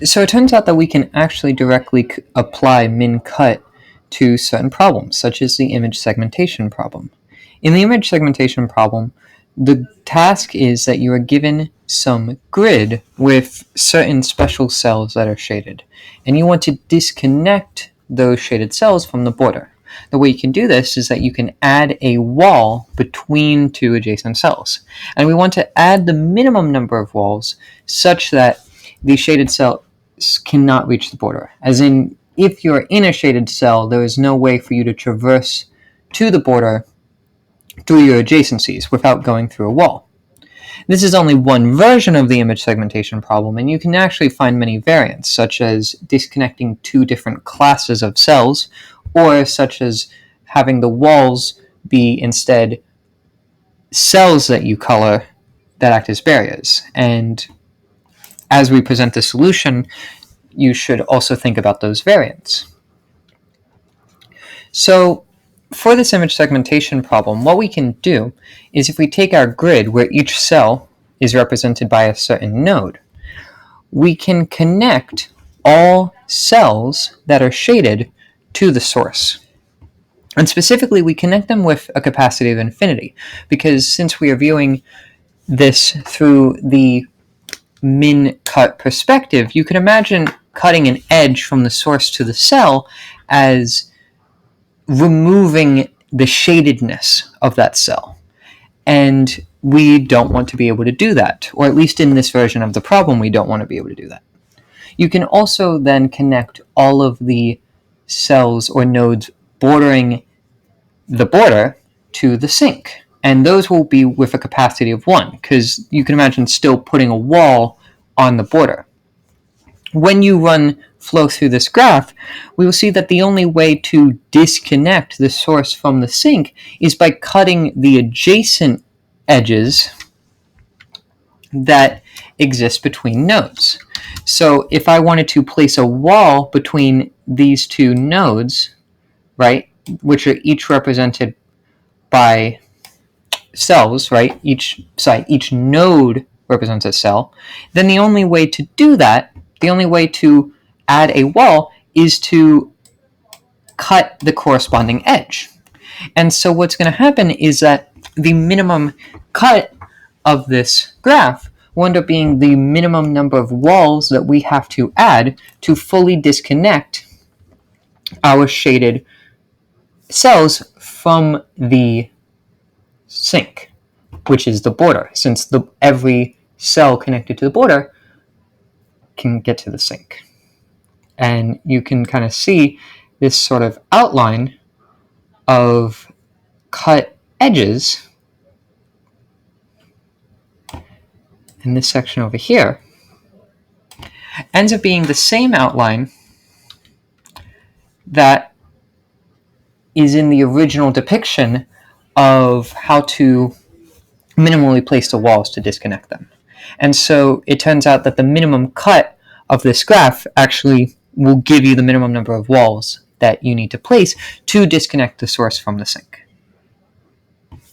So it turns out that we can actually directly apply min-cut to certain problems, such as the image segmentation problem. In the image segmentation problem, the task is that you are given some grid with certain special cells that are shaded, and you want to disconnect those shaded cells from the border. The way you can do this is that you can add a wall between two adjacent cells, and we want to add the minimum number of walls such that the shaded cell cannot reach the border. As in, if you're in a shaded cell, there is no way for you to traverse to the border through your adjacencies without going through a wall. This is only one version of the image segmentation problem, and you can actually find many variants, such as disconnecting two different classes of cells, or such as having the walls be instead cells that you color that act as barriers. And as we present the solution, you should also think about those variants. So for this image segmentation problem, what we can do is if we take our grid where each cell is represented by a certain node, we can connect all cells that are shaded to the source. And specifically, we connect them with a capacity of infinity, because since we are viewing this through the min-cut perspective, you can imagine cutting an edge from the source to the cell as removing the shadedness of that cell. And we don't want to be able to do that, or at least in this version of the problem, we don't want to be able to do that. You can also then connect all of the cells or nodes bordering the border to the sink. And those will be with a capacity of 1, because you can imagine still putting a wall on the border. When you run flow through this graph, we will see that the only way to disconnect the source from the sink is by cutting the adjacent edges that exist between nodes. So if I wanted to place a wall between these two nodes, right, which are each represented by cells, right? Each node represents a cell. Then the only way to do that, the only way to add a wall is to cut the corresponding edge. And so what's going to happen is that the minimum cut of this graph will end up being the minimum number of walls that we have to add to fully disconnect our shaded cells from the sink, which is the border, since every cell connected to the border can get to the sink. And you can kind of see this sort of outline of cut edges in this section over here ends up being the same outline that is in the original depiction of how to minimally place the walls to disconnect them. And so it turns out that the minimum cut of this graph actually will give you the minimum number of walls that you need to place to disconnect the source from the sink.